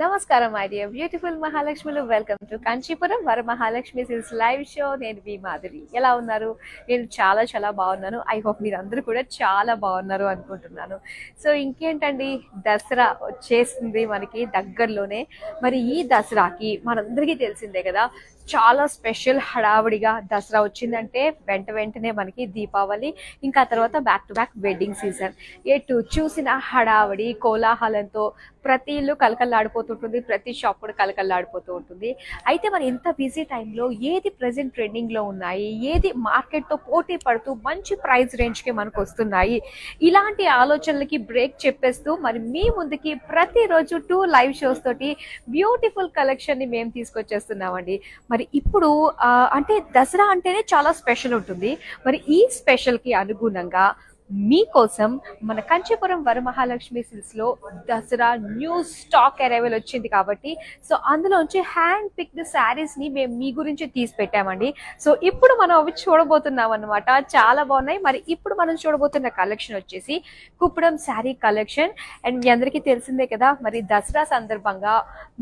నమస్కారం my dear beautiful మహాలక్ష్మిలు, welcome to Kanchipuram Vara Mahalakshmi సిల్స్ live show. నేను వి మాధురి. ఎలా ఉన్నారు? నేను చాలా చాలా బాగున్నాను. ఐ హోప్ మీరు అందరూ కూడా చాలా బాగున్నారు అనుకుంటున్నాను. సో ఇంకేంటండి, దసరా వచ్చేసింది మనకి దగ్గరలోనే. మరి ఈ దసరాకి మనందరికీ తెలిసిందే కదా, చాలా స్పెషల్ హడావుడిగా దసరా వచ్చిందంటే వెంటనే మనకి దీపావళి, ఇంకా తర్వాత back to back wedding season. ఎటు చూసిన హడావుడి కోలాహలంతో ప్రతి ఇల్లు కలకల్లాడిపోతుంటుంది, ప్రతి షాప్ కూడా కలకల్లాడిపోతూ ఉంటుంది. అయితే మరి ఇంత బిజీ టైంలో ఏది ప్రెసెంట్ ట్రెండింగ్లో ఉన్నాయి, ఏది మార్కెట్తో పోటీ పడుతూ మంచి ప్రైస్ రేంజ్కి మనకు వస్తున్నాయి, ఇలాంటి ఆలోచనలకి బ్రేక్ చెప్పేస్తూ మరి మీ ముందుకి ప్రతిరోజు 2 లైవ్ షోస్ తోటి బ్యూటిఫుల్ కలెక్షన్ని మేము తీసుకొచ్చేస్తున్నామండి. మరి ఇప్పుడు అంటే దసరా అంటేనే చాలా స్పెషల్ ఉంటుంది. మరి ఈ స్పెషల్కి అనుగుణంగా మీకోసం మన కంచీపురం వరమహాలక్ష్మి సిల్స్ లో దసరా న్యూ స్టాక్ అరైవల్ వచ్చింది కాబట్టి, సో అందులోంచి హ్యాండ్ పిక్డ్ శారీస్ ని మేము మీ గురించి తీసి పెట్టామండి. సో ఇప్పుడు మనం అవి చూడబోతున్నాం అనమాట. చాలా బాగున్నాయి. మరి ఇప్పుడు మనం చూడబోతున్న కలెక్షన్ వచ్చేసి కుప్పడం శారీ కలెక్షన్. అండ్ మీ అందరికీ తెలిసిందే కదా, మరి దసరా సందర్భంగా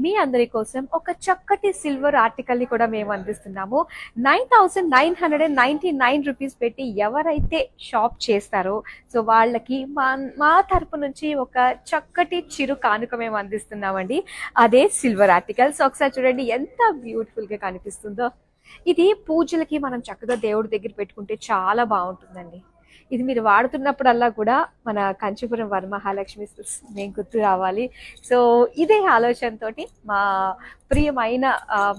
మీ అందరి కోసం ఒక చక్కటి సిల్వర్ ఆర్టికల్ ని కూడా మేము అందిస్తున్నాము. 9,999 రూపీస్ పెట్టి ఎవరైతే షాప్ చేస్తారో సో వాళ్ళకి మా తరపు నుంచి ఒక చక్కటి చిరు కానుక మేము అందిస్తున్నామండి. అదే సిల్వర్ ఆర్టికల్స్. ఒకసారి చూడండి ఎంత బ్యూటిఫుల్ గా కనిపిస్తుందో. ఇది పూజలకి మనం చక్కగా దేవుడి దగ్గర పెట్టుకుంటే చాలా బాగుంటుందండి. ఇది మీరు వాడుతున్నప్పుడల్లా కూడా మన కంచీపురం వరమహాలక్ష్మి మేము గుర్తు రావాలి. సో ఇదే ఆలోచనతోటి మా ప్రియమైన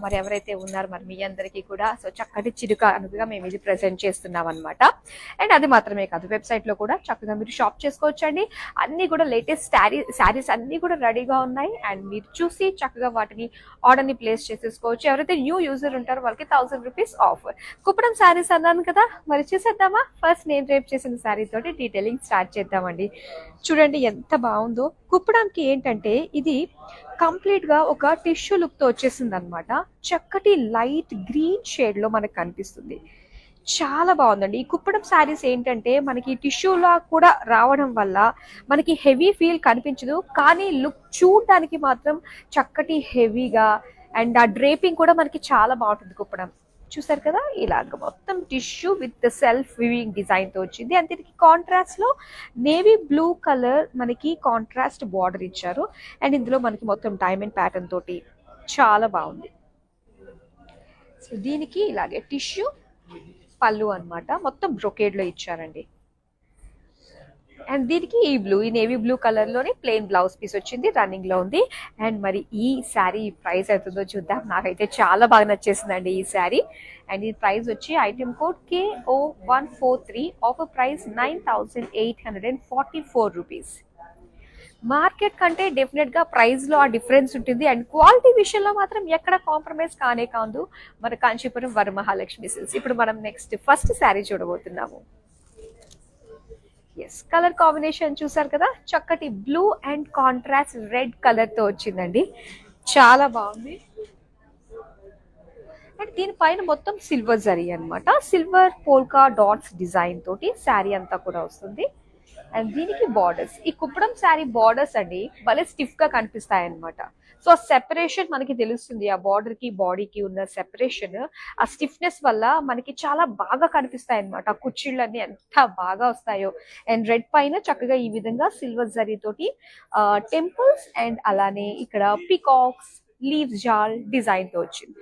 మరి ఎవరైతే ఉన్నారో మరి మీ అందరికీ కూడా సో చక్కటి చిరుక అనుగా మేము ఇది ప్రజెంట్ చేస్తున్నాం అనమాట. అండ్ అది మాత్రమే కాదు, వెబ్సైట్లో కూడా చక్కగా మీరు షాప్ చేసుకోవచ్చండి. అన్నీ కూడా లేటెస్ట్ శారీస్ అన్నీ కూడా రెడీగా ఉన్నాయి. అండ్ మీరు చూసి చక్కగా వాటిని ఆర్డర్ని ప్లేస్ చేసేసుకోవచ్చు. ఎవరైతే న్యూ యూజర్ ఉంటారో వాళ్ళకి 1000 రూపీస్ ఆఫ్. కుప్పడం శారీస్ అన్నాను కదా, మరి చూసేద్దామా? ఫస్ట్ నేను రేపు చేసిన శారీ తోటి డీటెయిలింగ్ స్టార్ట్ చేద్దామండి. చూడండి ఎంత బాగుందో. కుప్పడానికి ఏంటంటే ఇది కంప్లీట్ గా ఒక టిష్యూ లుక్ తో వచ్చేసింది అనమాట. చక్కటి లైట్ గ్రీన్ షేడ్ లో మనకు కనిపిస్తుంది. చాలా బాగుందండి. ఈ కుప్పడం శారీస్ ఏంటంటే మనకి టిష్యూలా కూడా రావడం వల్ల మనకి హెవీ ఫీల్ కనిపించదు, కానీ లుక్ చూడడానికి మాత్రం చక్కటి హెవీగా. అండ్ ఆ డ్రేపింగ్ కూడా మనకి చాలా బాగుంటుంది. కుప్పడం చూసారు కదా, ఇలాగ మొత్తం tissue with self weaving design తో వచ్చింది. అండ్ దీనికి కాంట్రాస్ట్ లో నేవీ బ్లూ కలర్ మనకి కాంట్రాస్ట్ బార్డర్ ఇచ్చారు. అండ్ ఇందులో మనకి మొత్తం డైమండ్ ప్యాటర్న్ తోటి చాలా బాగుంది. సో దీనికి ఇలాగే టిష్యూ పళ్ళు అన్నమాట, మొత్తం బ్రొకేడ్ లో ఇచ్చారండి. అండ్ దీనికి ఈ నేవీ బ్లూ కలర్ లోనే ప్లెయిన్ బ్లౌజ్ పీస్ వచ్చింది, రన్నింగ్ లో ఉంది. అండ్ మరి ఈ శారీ ప్రైస్ అవుతుందో చూద్దాం. నాకైతే చాలా బాగా నచ్చేసిందండి ఈ శారీ. అండ్ ఈ ప్రైస్ వచ్చి item code KO143, offer price 9,844 rupees. Market కంటే డెఫినెట్ గా ప్రైస్ లో ఆ డిఫరెన్స్ ఉంటుంది. అండ్ క్వాలిటీ విషయంలో మాత్రం ఎక్కడ కాంప్రమైజ్ కానే కాదు మన కాంచీపురం వరమహాలక్ష్మి సిల్స్. ఇప్పుడు మనం నెక్స్ట్ ఫస్ట్ శారీ చూడబోతున్నాము. ఎస్, కలర్ కాంబినేషన్ చూసారు కదా, చక్కటి blue and contrast red colour తో వచ్చిందండి. చాలా బాగుంది. అండ్ దీనిపైన మొత్తం సిల్వర్ జరీ అనమాట, సిల్వర్ పోల్కా డాట్స్ డిజైన్ తోటి శారీ అంతా కూడా వస్తుంది. అండ్ దీనికి బార్డర్స్, ఈ కుప్పడం శారీ బార్డర్స్ అండి భలే స్టిఫ్ గా కనిపిస్తాయి అనమాట. సో ఆ సెపరేషన్ మనకి తెలుస్తుంది, ఆ బార్డర్ కి బాడీకి ఉన్న సెపరేషన్, ఆ స్టిఫ్నెస్ వల్ల మనకి చాలా బాగా కనిపిస్తాయి అనమాట. ఆ కుర్చీళ్ళన్నీ ఎంత బాగా వస్తాయో. అండ్ రెడ్ పైన చక్కగా ఈ విధంగా సిల్వర్ జరీ తోటి టెంపుల్స్ అండ్ అలానే ఇక్కడ పీకాక్స్ లీవ్స్ జాల్ డిజైన్ తో వచ్చింది.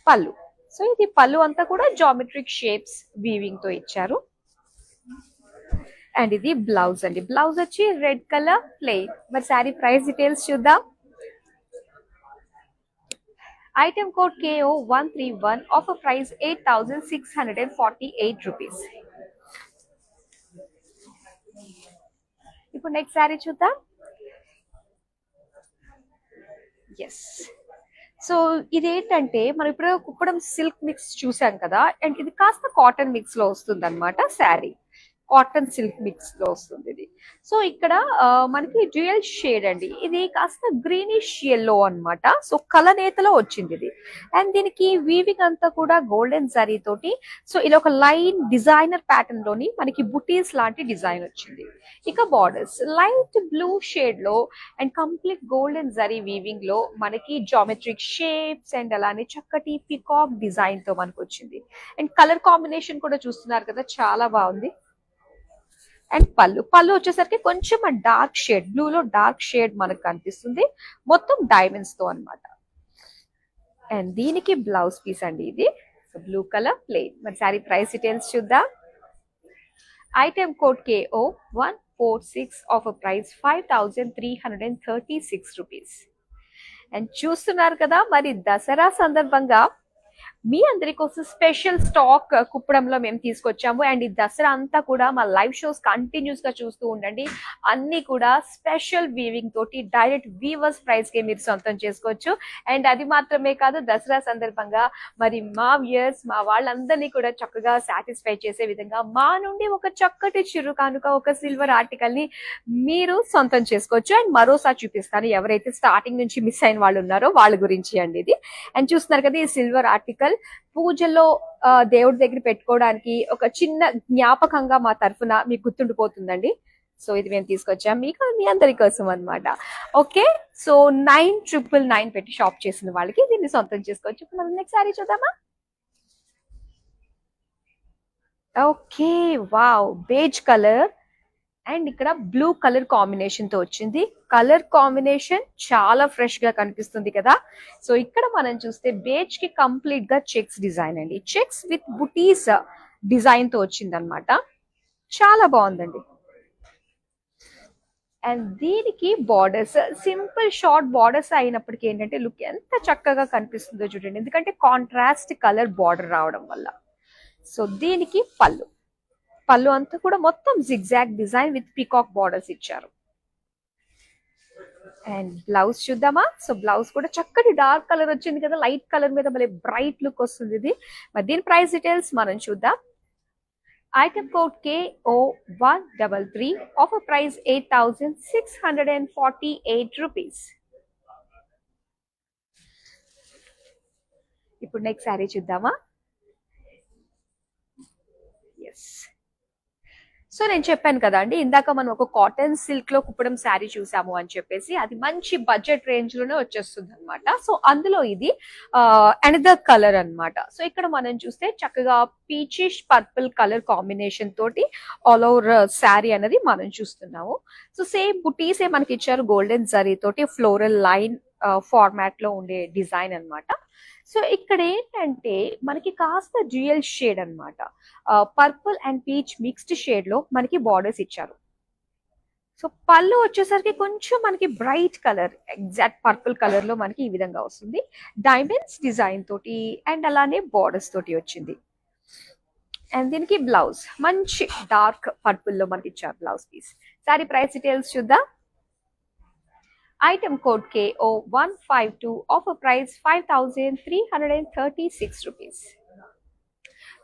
పళ్ళు, సో ఇది పళ్ళు అంతా కూడా జామెట్రిక్ షేప్స్ వీవింగ్ తో ఇచ్చారు. అండ్ ఇది బ్లౌజ్ అండి, బ్లౌజ్ వచ్చి రెడ్ కలర్ ప్లెయిన్. మరి శారీ ప్రైస్ డీటెయిల్స్ చూద్దాం. Item code KO131, offer price 8,648 rupees. ఇప్పుడు నెక్స్ట్ శారీ చూద్దాం. ఎస్, సో ఇదేంటంటే మనం ఇప్పుడు కుప్పడం సిల్క్ మిక్స్ చూసాం కదా, అండ్ ఇది కాస్త కాటన్ మిక్స్ లో వస్తుంది అనమాట శారీ. కాటన్ సిల్క్ మిక్స్ లో వస్తుంది ఇది. సో ఇక్కడ మనకి డ్యూయల్ షేడ్ అండి, ఇది కాస్త గ్రీనిష్ ఎల్లో అన్నమాట. సో కలనేతలో వచ్చింది ఇది. అండ్ దీనికి వీవింగ్ అంతా కూడా గోల్డెన్ జరీ తోటి, సో ఇది ఒక లైన్ డిజైనర్ ప్యాటర్న్ లోని మనకి బుటీస్ లాంటి డిజైన్ వచ్చింది. ఇక బార్డర్స్ లైట్ బ్లూ షేడ్ లో and complete golden zari weaving లో మనకి జామెట్రిక్ షేప్స్ అండ్ అలానే చక్కటి పికాక్ డిజైన్ తో మనకు వచ్చింది. అండ్ కలర్ కాంబినేషన్ కూడా చూస్తున్నారు కదా, చాలా బాగుంది. అండ్ పళ్ళు వచ్చేసరికి కొంచెం డార్క్ షేడ్, బ్లూ లో డార్క్ షేడ్ మనకు కనిపిస్తుంది, మొత్తం డైమండ్స్ తో అన్నమాట. అండ్ దీనికి బ్లౌజ్ పీస్ అండి ఇది, బ్లూ కలర్ ప్లెయిన్. మరి సారీ ప్రైస్ డీటెయిల్స్ చూద్దాం. Item code KO 146, offer price 5336 rupees. And చూస్తున్నారు కదా, మరి దసరా సందర్భంగా మీ అందరి కోసం స్పెషల్ స్టాక్ కుప్పడంలో మేము తీసుకొచ్చాము. అండ్ ఈ దసరా అంతా కూడా మా లైవ్ షోస్ కంటిన్యూస్ గా చూస్తూ ఉండండి. అన్ని కూడా స్పెషల్ వీవింగ్ తోటి డైరెక్ట్ వీవర్స్ ప్రైస్ కి మీరు సొంతం చేసుకోవచ్చు. అండ్ అది మాత్రమే కాదు, దసరా సందర్భంగా మరి మా వ్యూయర్స్, మా వాళ్ళందరినీ కూడా చక్కగా సాటిస్ఫై చేసే విధంగా మా నుండి ఒక చక్కటి చిరు కానుక, ఒక సిల్వర్ ఆర్టికల్ ని మీరు సొంతం చేసుకోవచ్చు. అండ్ మరోసారి చూపిస్తాను, ఎవరైతే స్టార్టింగ్ నుంచి మిస్ అయిన వాళ్ళు ఉన్నారో వాళ్ళ గురించి అండి ఇది. అండ్ చూస్తున్నారు కదా, ఈ సిల్వర్ ఆర్టికల్ పూజలో దేవుడి దగ్గర పెట్టుకోవడానికి ఒక చిన్న జ్ఞాపకంగా మా తరఫున మీకు గుర్తుండిపోతుందండి. సో ఇది మేము తీసుకొచ్చాం మీకు, మీ అందరి కోసం అనమాట. ఓకే, సో 9999 పెట్టి షాప్ చేసిన వాళ్ళకి దీన్ని సొంతం చేసుకోవచ్చు. మనం నెక్స్ట్ సారీ చూద్దామా. Okay, wow, beige colour and ఇక్కడ బ్లూ కలర్ కాంబినేషన్ తో వచ్చింది. కలర్ కాంబినేషన్ చాలా ఫ్రెష్ గా కనిపిస్తుంది కదా. సో ఇక్కడ మనం చూస్తే బేజ్ కి కంప్లీట్ గా చెక్స్ డిజైన్ అండి, చెక్స్ విత్ బుటీస్ డిజైన్ తో వచ్చింది అనమాట. చాలా బాగుందండి. అండ్ దీనికి బార్డర్స్ సింపుల్ షార్ట్ బార్డర్స్ అయినప్పటికీ ఏంటంటే లుక్ ఎంత చక్కగా కనిపిస్తుందో చూడండి, ఎందుకంటే కాంట్రాస్ట్ కలర్ బార్డర్ రావడం వల్ల. సో దీనికి పళ్ళు అంతా కూడా మొత్తం zigzag design with peacock borders ఇచ్చారు. అండ్ బ్లౌజ్ చూద్దామా. సో బ్లౌజ్ కూడా చక్కటి డార్క్ కలర్ వచ్చింది కదా, లైట్ కలర్ మీద మళ్ళీ బ్రైట్ లుక్ వస్తుంది ఇది. మరి దీని ప్రైస్ డీటెయిల్స్ మనం చూద్దాం. Item code KO 133, offer price 8648 rupees. ఇప్పుడు నెక్స్ట్ శారీ చూద్దామా. ఎస్, సో నేను చెప్పాను కదా అండి ఇందాక, మనం ఒక కాటన్ సిల్క్ లో కుప్పడం శారీ చూసాము అని చెప్పేసి, అది మంచి బడ్జెట్ రేంజ్ లోనే వచ్చేస్తుంది అనమాట. సో అందులో ఇది అనదర్ కలర్ అన్నమాట. సో ఇక్కడ మనం చూస్తే చక్కగా పీచిష్ పర్పుల్ కలర్ కాంబినేషన్ తోటి ఆల్ ఓవర్ శారీ అనేది మనం చూస్తున్నాము. సో సేమ్ బుటీసే మనకి ఇచ్చారు, గోల్డెన్ జరీ తోటి ఫ్లోరల్ లైన్ ఫార్మాట్ లో ఉండే డిజైన్ అన్నమాట. సో ఇక్కడ ఏంటంటే మనకి కాస్త డ్యూయల్ షేడ్ అన్నమాట, purple and peach mixed shade లో మనకి బార్డర్స్ ఇచ్చారు. సో పళ్ళు వచ్చేసరికి కొంచెం మనకి bright colour, exact purple colour లో మనకి ఈ విధంగా వస్తుంది, డైమండ్స్ డిజైన్ తోటి అండ్ అలానే బార్డర్స్ తోటి వచ్చింది. అండ్ దీనికి బ్లౌజ్ మంచి డార్క్ పర్పుల్ లో మనకి ఇచ్చారు blouse piece. Sari price details చూద్దాం. Item code KO 152, offer price 5336 rupees.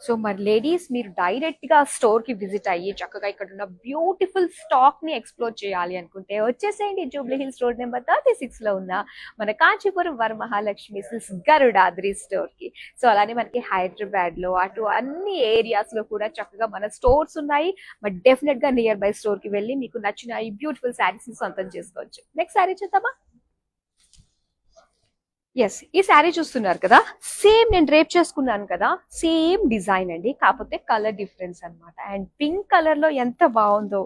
So మరి లేడీస్, మీరు డైరెక్ట్ గా స్టోర్ కి విజిట్ అయ్యి చక్కగా ఇక్కడ ఉన్న బ్యూటిఫుల్ స్టాక్ ని ఎక్స్ప్లోర్ చేయాలి అనుకుంటే వచ్చేసేయండి జూబ్లీ హిల్స్ రోడ్ నెంబర్ 36 లో ఉన్న మన కాంచీపురం వరమహాలక్ష్మి సిల్క్స్ గరుడాద్రి స్టోర్ కి. సో అలానే మనకి హైదరాబాద్ లో అటు అన్ని ఏరియాస్ లో కూడా చక్కగా మన స్టోర్స్ ఉన్నాయి. బట్ డెఫినెట్ గా నియర్ బై స్టోర్ కి వెళ్ళి మీకు నచ్చిన ఈ బ్యూటిఫుల్ శారీస్ ని సొంతం చేసుకోవచ్చు. నెక్స్ట్ శారీ చూద్దామా. ఎస్, ఈ శారీ చూస్తున్నారు కదా, సేమ్ నేను డ్రేప్ చేసుకున్నాను కదా, సేమ్ డిజైన్ అండి, కాకపోతే కలర్ డిఫరెన్స్ అన్నమాట. అండ్ పింక్ కలర్ లో ఎంత బాగుందో.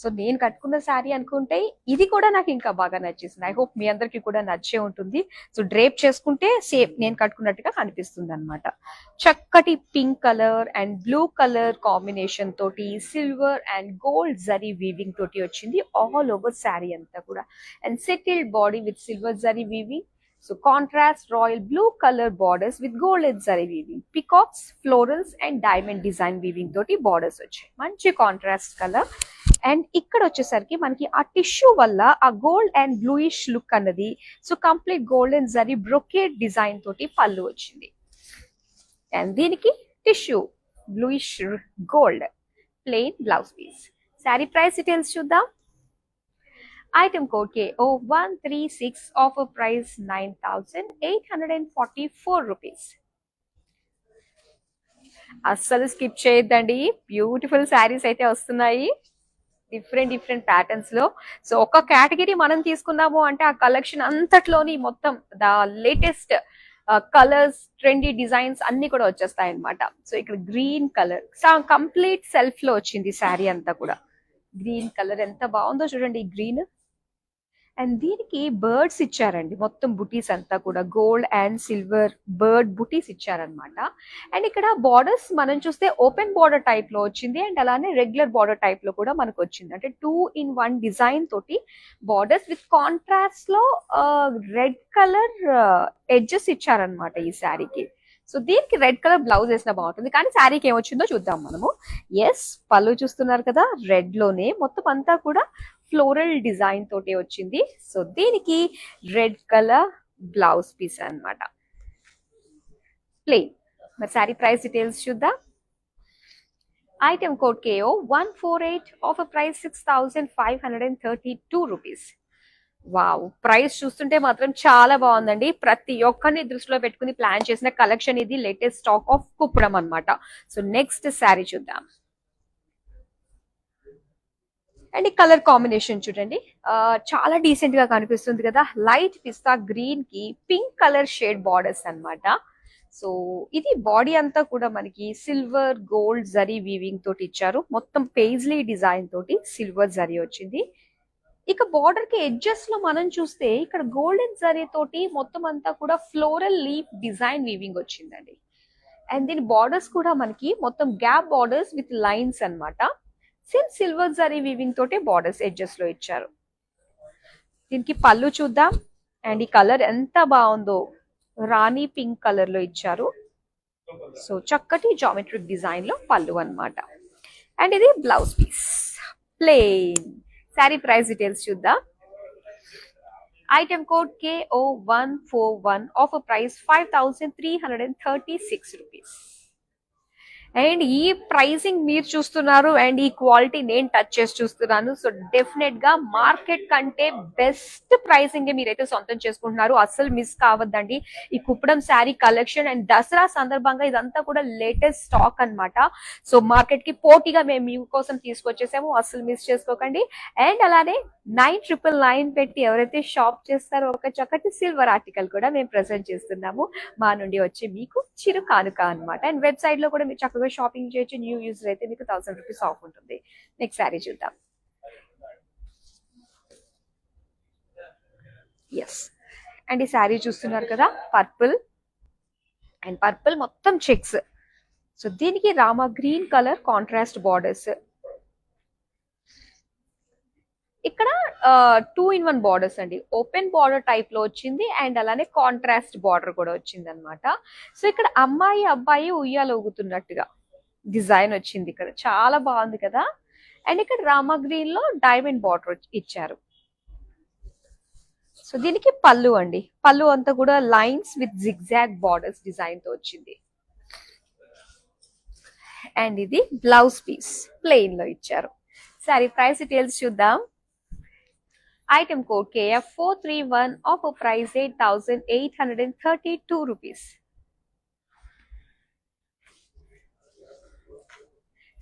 సో నేను కట్టుకున్న శారీ అనుకుంటే ఇది కూడా నాకు ఇంకా బాగా నచ్చేసింది. ఐ హోప్ మీ అందరికి కూడా నచ్చే ఉంటుంది. సో డ్రేప్ చేసుకుంటే సేమ్ నేను కట్టుకున్నట్టుగా కనిపిస్తుంది అనమాట. చక్కటి pink colour and blue colour combination తోటి silver and gold zari weaving తోటి వచ్చింది ఆల్ ఓవర్ శారీ అంతా కూడా. And settled body with silver zari weaving. So contrast royal blue color borders with golden zari weaving, peacocks, florals and diamond design weaving తోటి borders వచ్చాయి. మంచి contrast colour. And ఇక్కడ వచ్చేసరికి మనకి ఆ టిష్యూ వల్ల ఆ గోల్డ్ అండ్ బ్లూయిష్ లుక్ అన్నది, so complete golden zari brocade design తోటి పళ్ళు వచ్చింది. అండ్ దీనికి tissue bluish gold plain blouse piece. Sari price details చూద్దాం. Item code KO136, offer price 9,844 rupees. అస్సలు స్కిప్ చేయొద్దండి, బ్యూటిఫుల్ శారీస్ అయితే వస్తున్నాయి డిఫరెంట్ ప్యాటర్న్స్ లో. సో ఒక కేటగిరీ మనం తీసుకున్నాము అంటే ఆ కలెక్షన్ అంతట్లోని మొత్తం the latest colours, trendy designs అన్ని కూడా వచ్చేస్తాయి అనమాట. సో ఇక్కడ గ్రీన్ కలర్ కంప్లీట్ సెల్ఫ్ లో వచ్చింది శారీ అంతా కూడా. గ్రీన్ కలర్ ఎంత బాగుందో చూడండి, ఈ గ్రీన్. అండ్ దీనికి బర్డ్స్ ఇచ్చారండి, మొత్తం బుటీస్ అంతా కూడా గోల్డ్ అండ్ సిల్వర్ బర్డ్ బుటీస్ ఇచ్చారనమాట. అండ్ ఇక్కడ బార్డర్స్ మనం చూస్తే ఓపెన్ బార్డర్ టైప్ లో వచ్చింది, అండ్ అలానే రెగ్యులర్ బార్డర్ టైప్ లో కూడా మనకు వచ్చింది. అంటే 2-in-1 డిజైన్ తోటి బార్డర్స్ విత్ కాంట్రాస్ట్ లో రెడ్ కలర్ ఎడ్జెస్ ఇచ్చారనమాట ఈ శారీకి. సో దీనికి రెడ్ కలర్ బ్లౌజ్ వేసిన బాగుంటుంది, కానీ శారీకి ఏమొచ్చిందో చూద్దాం మనము. ఎస్, పళ్ళు చూస్తున్నారు కదా, రెడ్ లోనే మొత్తం అంతా కూడా ఫ్లోరల్ డిజైన్ తోటి వచ్చింది. సో దీనికి రెడ్ కలర్ బ్లౌజ్ పీస్ అన్నమాట, ప్లెయిన్. మరి శారీ ప్రైస్ డీటెయిల్స్ చూద్దాం. Item code KO148, offer price 6,532 rupees. Wow, price చూస్తుంటే మాత్రం చాలా బాగుందండి. ప్రతి ఒక్కరిని దృష్టిలో పెట్టుకుని ప్లాన్ చేసిన కలెక్షన్ ఇది. లేటెస్ట్ స్టాక్ ఆఫ్ కుప్పడం అన్నమాట. సో నెక్స్ట్ శారీ చూద్దాం. అండ్ ఈ కలర్ కాంబినేషన్ చూడండి, చాలా డీసెంట్ గా కనిపిస్తుంది కదా. లైట్ పిస్తా గ్రీన్ కి పింక్ కలర్ షేడ్ బార్డర్స్ అన్నమాట. సో ఇది బాడీ అంతా కూడా మనకి సిల్వర్ గోల్డ్ జరీ వీవింగ్ తోటి ఇచ్చారు. మొత్తం పేజ్లీ డిజైన్ తోటి సిల్వర్ జరీ వచ్చింది. ఇక బార్డర్ కి ఎడ్జెస్ లో మనం చూస్తే ఇక్కడ గోల్డెన్ జరీ తోటి మొత్తం అంతా కూడా ఫ్లోరల్ లీఫ్ డిజైన్ వీవింగ్ వచ్చిందండి. అండ్ దీని బార్డర్స్ కూడా మనకి మొత్తం గ్యాప్ బార్డర్స్ విత్ లైన్స్ అన్నమాట. సేమ్ సిల్వర్ జరీ వీవింగ్ తోటి బార్డర్స్ ఎడ్జెస్ లో ఇచ్చారు. దీనికి పళ్ళు చూద్దాం. అండ్ ఈ కలర్ ఎంత బాగుందో, రాణి పింక్ కలర్ లో ఇచ్చారు. సో చక్కటి జామెట్రిక్ డిజైన్ లో పళ్ళు అన్నమాట. అండ్ ఇది blouse piece, plain. Sari price details చూద్దాం. Item code KO141, offer price 5,336 rupees. And ఈ ప్రైసింగ్ మీరు చూస్తున్నారు, అండ్ ఈ క్వాలిటీ నేను టచ్ చేసి చూస్తున్నాను. సో డెఫినెట్ గా మార్కెట్ కంటే బెస్ట్ ప్రైసింగ్ మీరైతే సొంతం చేసుకుంటున్నారు. అస్సలు మిస్ కావద్దండి ఈ కుప్పడం శారీ కలెక్షన్. అండ్ దసరా సందర్భంగా ఇదంతా కూడా లేటెస్ట్ స్టాక్ అన్నమాట. సో మార్కెట్ కి పోటీగా మేము మీ కోసం తీసుకొచ్చేసాము, అస్సలు మిస్ చేసుకోకండి. అండ్ అలానే 9,999 పెట్టి ఎవరైతే షాప్ చేస్తారో ఒక చక్కటి సిల్వర్ ఆర్టికల్ కూడా మేము ప్రెజెంట్ చేస్తున్నాము మా నుండి వచ్చి మీకు చిరు కానుక అన్నమాట. అండ్ వెబ్సైట్ లో కూడా మీరు చక్కగా షాపింగ్ చేయొచ్చు. న్యూ యూజర్ అయితే మీకు 1,000 రూపీస్ ఆఫ్ ఉంటుంది. నెక్స్ట్ శారీ చూద్దాం. ఎస్, అండ్ ఈ శారీ చూస్తున్నారు కదా, పర్పుల్. అండ్ పర్పుల్ మొత్తం చెక్స్. సో దీనికి Rama green colour contrast borders. ఇక్కడ 2-in-1 బార్డర్స్ అండి. ఓపెన్ బార్డర్ టైప్ లో వచ్చింది, అండ్ అలానే కాంట్రాస్ట్ బార్డర్ కూడా వచ్చింది అనమాట. సో ఇక్కడ అమ్మాయి అబ్బాయి ఉయ్యాలు ఊగుతున్నట్టుగా డిజైన్ వచ్చింది. ఇక్కడ చాలా బాగుంది కదా. అండ్ ఇక్కడ రామా గ్రీన్ లో డైమండ్ బార్డర్ ఇచ్చారు. సో దీనికి పళ్ళు అండి, పళ్ళు అంతా కూడా lines with zigzag borders design తో వచ్చింది. అండ్ ఇది బ్లౌజ్ పీస్, ప్లెయిన్ లో ఇచ్చారు. సారీ ప్రైస్ డీటెయిల్స్ చూద్దాం. Item code KF431, offer price 8,832 rupees.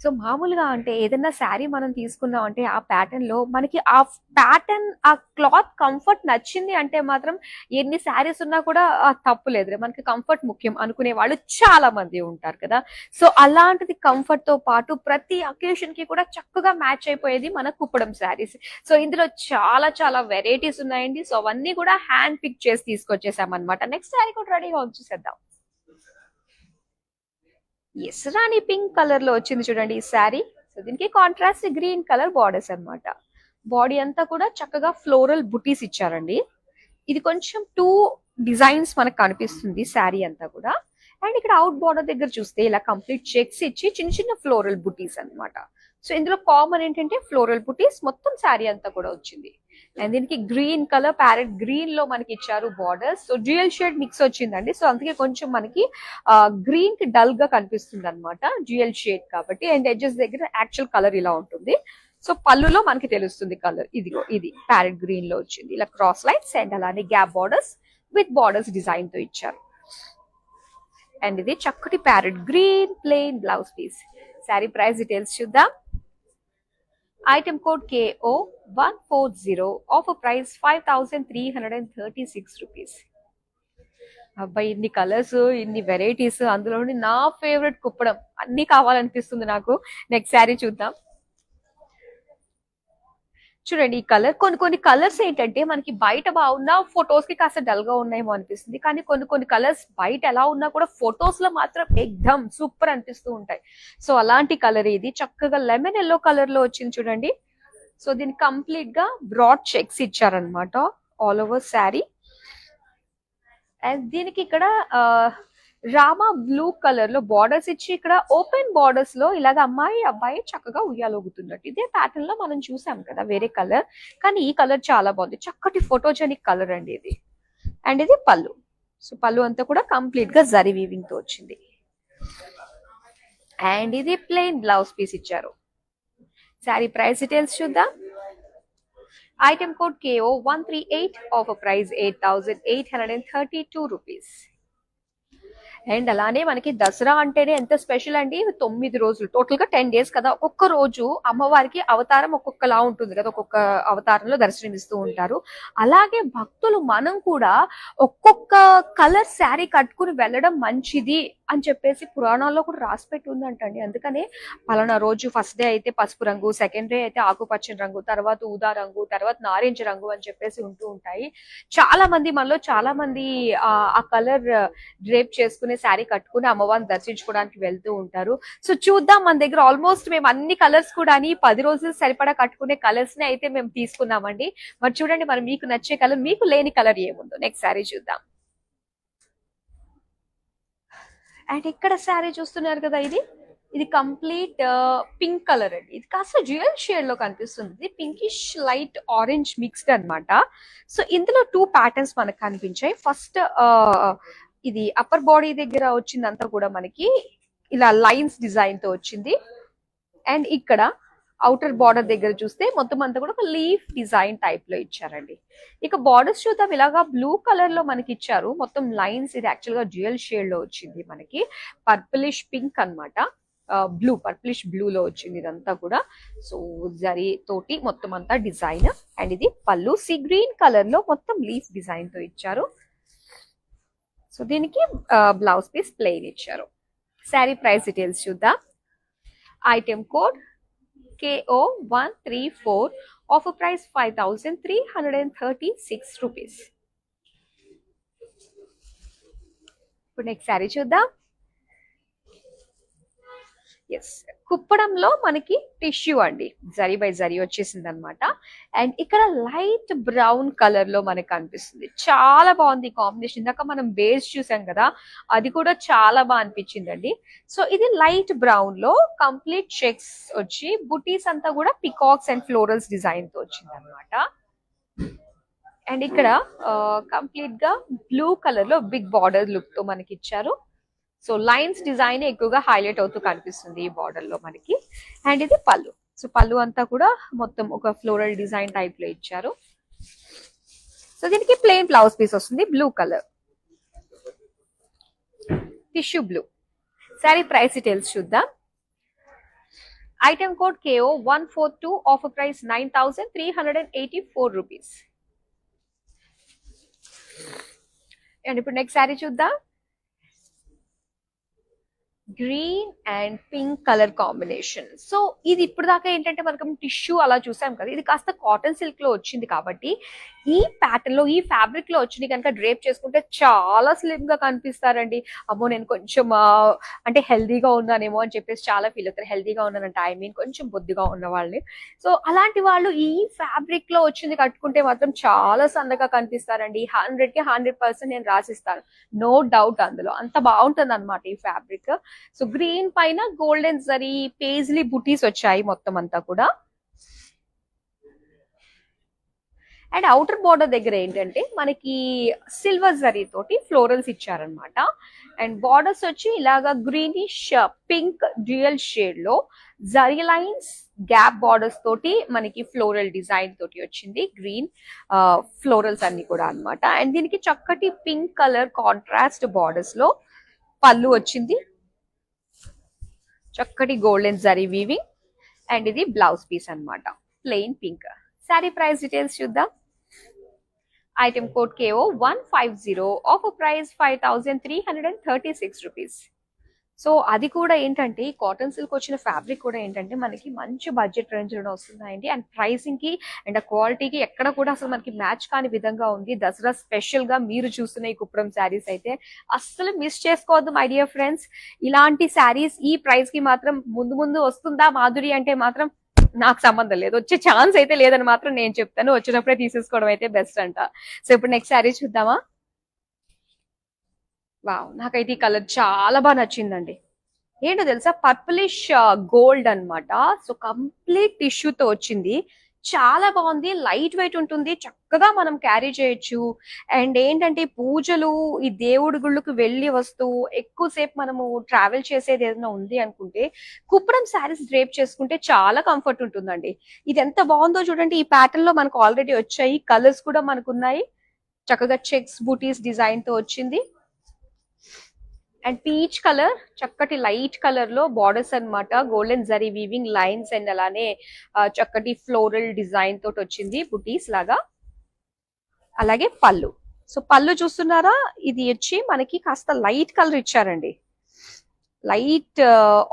So మామూలుగా అంటే ఏదైనా శారీ మనం తీసుకున్నాం అంటే ఆ ప్యాటర్న్ లో మనకి ఆ ప్యాటర్న్, ఆ క్లాత్ కంఫర్ట్ నచ్చింది అంటే మాత్రం ఎన్ని శారీస్ ఉన్నా కూడా తప్పు లేదు. మనకి కంఫర్ట్ ముఖ్యం అనుకునే వాళ్ళు చాలా మంది ఉంటారు కదా. సో అలాంటిది కంఫర్ట్ తో పాటు ప్రతి అకేషన్ కి కూడా చక్కగా మ్యాచ్ అయిపోయేది మన కుప్పడం శారీస్. సో ఇందులో చాలా చాలా వెరైటీస్ ఉన్నాయండి. సో అవన్నీ కూడా హ్యాండ్ పిక్ చేసి తీసుకొచ్చేసామన్నమాట. నెక్స్ట్ శారీ కూడా రెడీగా వచ్చేసేద్దాం. ఎస్, రాణి పింక్ కలర్ లో వచ్చింది చూడండి ఈ శారీ. సో దీనికి కాంట్రాస్ట్ గ్రీన్ కలర్ బార్డర్స్ అన్నమాట. బాడీ అంతా కూడా చక్కగా ఫ్లోరల్ బుటీస్ ఇచ్చారండి. ఇది కొంచెం 2 డిజైన్స్ మనకు కనిపిస్తుంది శారీ అంతా కూడా. అండ్ ఇక్కడ అవుట్ బార్డర్ దగ్గర చూస్తే ఇలా కంప్లీట్ చెక్స్ ఇచ్చి చిన్న చిన్న ఫ్లోరల్ బుటీస్ అన్నమాట. సో ఇందులో కామన్ ఏంటంటే ఫ్లోరల్ బుటీస్ మొత్తం శారీ అంతా కూడా వచ్చింది. అండ్ దీనికి గ్రీన్ కలర్ ప్యారెట్ గ్రీన్ లో మనకి ఇచ్చారు borders. So dual shade mix వచ్చిందండి. సో అందుకే కొంచెం మనకి గ్రీన్ కి డల్ గా కనిపిస్తుంది అనమాట, డ్యూయల్ షేడ్ కాబట్టి. అండ్ ఎడ్జెస్ దగ్గర యాక్చువల్ కలర్ ఇలా ఉంటుంది. సో పళ్ళులో మనకి తెలుస్తుంది కలర్. ఇదిగో ఇది ప్యారెట్ గ్రీన్ లో వచ్చింది, ఇలా క్రాస్ లైన్స్ అండ్ అలానే gap borders with borders design తో ఇచ్చారు. అండ్ ఇది చక్కటి parrot green plain blouse piece. Sari price details చూద్దాం. Item code KO140, offer price 5336 rupees. అబ్బాయి ఇన్ని కలర్స్, ఇన్ని వెరైటీస్, అందులో నా ఫేవరెట్ కుప్పడం అన్ని కావాలనిపిస్తుంది నాకు. నెక్స్ట్ శారీ చూద్దాం. చూడండి ఈ కలర్, కొన్ని కలర్స్ ఏంటంటే మనకి బయట బాగున్నా ఫొటోస్ కి కాస్త డల్ గా ఉన్నాయేమో అనిపిస్తుంది. కానీ కొన్ని కలర్స్ బయట ఎలా ఉన్నా కూడా ఫొటోస్ లో మాత్రం ఎక్దమ్ సూపర్ అనిపిస్తూ ఉంటాయి. సో అలాంటి కలర్ ఇది. చక్కగా లెమన్ ఎల్లో కలర్ లో వచ్చింది చూడండి. సో దీనికి కంప్లీట్ గా బ్రాడ్ చెక్స్ ఇచ్చారనమాట ఆల్ ఓవర్ శారీ. అండ్ దీనికి ఇక్కడ రామా బ్లూ కలర్ లో బార్డర్స్ ఇచ్చి, ఇక్కడ ఓపెన్ బార్డర్స్ లో ఇలాగ అమ్మాయి అబ్బాయి చక్కగా ఉయ్యాలొగుతున్నట్టు. ఇదే ప్యాటర్న్ లో మనం చూసాం కదా వేరే కలర్, కానీ ఈ కలర్ చాలా బాగుంది. చక్కటి ఫోటోజెనిక్ కలర్ అండి ఇది. అండ్ ఇది పళ్ళు. సో పళ్ళు అంతా కూడా కంప్లీట్ గా జరీ వీవింగ్ తో వచ్చింది. అండ్ ఇది ప్లెయిన్ బ్లౌజ్ పీస్ ఇచ్చారు. శారీ ప్రైస్ డీటెయిల్స్ చూద్దాం. Item code KO138, offer price 8832 rupees. And అలానే మనకి దసరా అంటేనే ఎంత స్పెషల్ అండి. 9 రోజులు, టోటల్ గా 10 days కదా. ఒక్కొక్క రోజు అమ్మవారికి అవతారం ఒక్కొక్కలా ఉంటుంది కదా, ఒక్కొక్క అవతారంలో దర్శనమిస్తూ ఉంటారు. అలాగే భక్తులు మనం కూడా ఒక్కొక్క కలర్ శారీ కట్టుకుని వెళ్ళడం మంచిది అని చెప్పేసి పురాణాల్లో కూడా రాసి పెట్టి ఉందంటండి. అందుకనే పలానా రోజు ఫస్ట్ డే అయితే పసుపు రంగు, సెకండ్ డే అయితే ఆకుపచ్చని రంగు, తర్వాత ఊదా రంగు, తర్వాత నారింజ రంగు అని చెప్పేసి ఉంటూ ఉంటాయి. మనలో చాలా మంది ఆ కలర్ డ్రేప్ చేసుకునే శారీ కట్టుకుని అమ్మవారిని దర్శించుకోవడానికి వెళ్తూ ఉంటారు. సో చూద్దాం, మన దగ్గర ఆల్మోస్ట్ మేము అన్ని కలర్స్ కూడా 10 రోజులు సరిపడా కట్టుకునే కలర్స్ ని అయితే మేము తీసుకున్నామండి. మరి చూడండి, మరి మీకు నచ్చే కలర్, మీకు లేని కలర్ ఏముందో. నెక్స్ట్ శారీ చూద్దాం. అండ్ ఇక్కడ శారీ చూస్తున్నారు కదా, ఇది కంప్లీట్ పింక్ కలర్ అండి. ఇది కాస్త డ్యూయల్ షేడ్ లో కనిపిస్తుంది. ఇది పింకిష్ లైట్ ఆరెంజ్ మిక్స్డ్ అన్నమాట. సో ఇందులో 2 ప్యాటర్న్స్ మనకు కనిపించాయి. ఫస్ట్ ఇది అప్పర్ బాడీ దగ్గర వచ్చిందంతా కూడా మనకి ఇలా లైన్స్ డిజైన్ తో వచ్చింది. అండ్ ఇక్కడ అవుటర్ బార్డర్ దగ్గర చూస్తే మొత్తం అంతా కూడా ఒక లీఫ్ డిజైన్ టైప్ లో ఇచ్చారండి. ఇక బార్డర్స్ చూద్దాం. ఇలాగా బ్లూ కలర్ లో మనకి ఇచ్చారు మొత్తం లైన్స్. ఇది యాక్చువల్ గా డ్యూయల్ షేడ్ లో వచ్చింది మనకి. పర్పులిష్ పింక్ అన్నమాట, పర్పులిష్ బ్లూ లో వచ్చింది ఇదంతా కూడా. సో జరీ తోటి మొత్తం అంతా డిజైన్. అండ్ ఇది పళ్ళు, సీ గ్రీన్ కలర్ లో మొత్తం లీఫ్ డిజైన్ తో ఇచ్చారు. సో దీనికి బ్లౌజ్ పీస్ ప్లెయిన్ ఇచ్చారు. శారీ ప్రైస్ డీటెయిల్స్ చూద్దాం. Item code KO134, offer price 5336 rupees. ఇప్పుడు నెక్స్ట్ శారీ చూద్దాం. ఎస్, కుప్పడంలో మనకి టిష్యూ అండి, జరీ బై జరీ వచ్చేసింది అనమాట. అండ్ ఇక్కడ లైట్ బ్రౌన్ కలర్ లో మనకి కనిపిస్తుంది. చాలా బాగుంది కాంబినేషన్. ఇందాక మనం బేస్ చూసాం కదా, అది కూడా చాలా బాగా అనిపించిందండి. సో ఇది లైట్ బ్రౌన్ లో కంప్లీట్ చెక్స్ వచ్చి బుటీస్ అంతా కూడా పికాక్స్ అండ్ ఫ్లోరల్స్ డిజైన్ తో వచ్చింది అనమాట. అండ్ ఇక్కడ కంప్లీట్ గా బ్లూ కలర్ లో బిగ్ బార్డర్ లుక్ తో మనకి ఇచ్చారు. సో లైన్స్ డిజైన్ ఎక్కువగా హైలైట్ అవుతూ కనిపిస్తుంది ఈ బార్డర్ లో మనకి. అండ్ ఇది పళ్ళు. సో పళ్ళు అంతా కూడా మొత్తం ఒక ఫ్లోరల్ డిజైన్ టైప్ లో ఇచ్చారు. సో దీనికి ప్లెయిన్ బ్లౌజ్ పీస్ వస్తుంది, blue colour tissue blue. Sari price details చూద్దాం. Item code KO142, offer price 9384 rupees. And ఇప్పుడు నెక్స్ట్ శారీ చూద్దాం. Green and pink colour combination. So ఇది ఇప్పుడు దాకా ఏంటంటే మనకు టిష్యూ అలా చూసాం కదా, ఇది కాస్త కాటన్ సిల్క్ లో వచ్చింది కాబట్టి ఈ ప్యాటర్న్ లో ఈ ఫ్యాబ్రిక్ లో వచ్చింది కనుక డ్రేప్ చేసుకుంటే చాలా స్లిమ్ గా కనిపిస్తారండి. అమ్మో నేను కొంచెం అంటే హెల్దీగా ఉన్నానేమో అని చెప్పేసి చాలా ఫీల్ అవుతారు. హెల్దీగా ఉన్నానంటే ఐ మీన్ కొంచెం బొద్దుగా ఉన్న వాళ్ళని. సో అలాంటి వాళ్ళు ఈ ఫ్యాబ్రిక్ లో వచ్చింది కట్టుకుంటే మాత్రం చాలా సన్నగా కనిపిస్తారండి. 100కి 100% నేను రాసిస్తాను, నో డౌట్. అందులో అంత బాగుంటుంది అనమాట ఈ ఫ్యాబ్రిక్. సో గ్రీన్ పైన గోల్డెన్ జరీ పేజ్లీ బుటీస్ వచ్చాయి మొత్తం అంతా కూడా. అండ్ అవుటర్ బార్డర్ దగ్గర ఏంటంటే మనకి సిల్వర్ జరీ తోటి ఫ్లోరల్స్ ఇచ్చారనమాట. అండ్ బార్డర్స్ వచ్చి ఇలాగా గ్రీనిష్ పింక్ డ్యూయల్ షేడ్ లో జరీ లైన్స్ గ్యాప్ బార్డర్స్ తోటి మనకి ఫ్లోరల్ డిజైన్ తోటి వచ్చింది. గ్రీన్ ఫ్లోరల్స్ అన్ని కూడా అన్నమాట. అండ్ దీనికి చక్కటి పింక్ కలర్ కాంట్రాస్ట్ బార్డర్స్ లో పళ్ళు వచ్చింది, చక్కటి గోల్డెన్ జరీ వీవింగ్. అండ్ ఇది బ్లౌజ్ పీస్ అన్నమాట, plain pink. Sari price details చూద్దాం. Item code KO 150, offer price 5336 rupees. So అది కూడా ఏంటంటే కాటన్ సిల్క్ వచ్చిన ఫ్యాబ్రిక్ కూడా ఏంటంటే మనకి మంచి బడ్జెట్ రేంజ్ లో వస్తున్నాయండి. అండ్ ప్రైసింగ్ కి అండ్ క్వాలిటీకి ఎక్కడ కూడా అసలు మనకి మ్యాచ్ కాని విధంగా ఉంది. దసరా స్పెషల్ గా మీరు చూస్తున్న ఈ కుప్పడం శారీస్ అయితే అస్సలు మిస్ చేసుకోవద్దు మై డియర్ ఫ్రెండ్స్. ఇలాంటి శారీస్ ఈ ప్రైస్ కి మాత్రం ముందు ముందు వస్తుందా మాధురి అంటే మాత్రం నాకు సంబంధం లేదు, వచ్చే ఛాన్స్ అయితే లేదని మాత్రం నేను చెప్తాను. వచ్చినప్పుడే తీసేసుకోవడం అయితే బెస్ట్ అంట. సో ఇప్పుడు నెక్స్ట్ శారీ చూద్దామా. వావ్, నాకైతే ఈ కలర్ చాలా బాగా నచ్చిందండి. ఏంటో తెలుసా, పర్పులిష్ గోల్డ్ అన్నమాట. సో కంప్లీట్ టిష్యూతో వచ్చింది, చాలా బాగుంది. లైట్ వెయిట్ ఉంటుంది, చక్కగా మనం క్యారీ చేయొచ్చు. అండ్ ఏంటంటే పూజలు ఈ దేవుడి గుళ్ళకు వెళ్ళి వస్తూ ఎక్కువసేపు మనము ట్రావెల్ చేసేది ఏదైనా ఉంది అనుకుంటే కుప్పడం శారీస్ డ్రేప్ చేసుకుంటే చాలా కంఫర్ట్ ఉంటుందండి. ఇది ఎంత బాగుందో చూడండి. ఈ ప్యాటర్న్ లో మనకు ఆల్రెడీ వచ్చాయి, కలర్స్ కూడా మనకు ఉన్నాయి. చక్కగా చెక్స్ బూటీస్ డిజైన్ తో వచ్చింది. అండ్ పీచ్ కలర్ చక్కటి లైట్ కలర్ లో బార్డర్స్ అన్నమాట, golden zari weaving lines and అలానే చక్కటి ఫ్లోరల్ డిజైన్ తోటి వచ్చింది బుటీస్ లాగా. అలాగే పళ్ళు. సో పళ్ళు చూస్తున్నారా, ఇది వచ్చి మనకి కాస్త లైట్ కలర్ ఇచ్చారండి, లైట్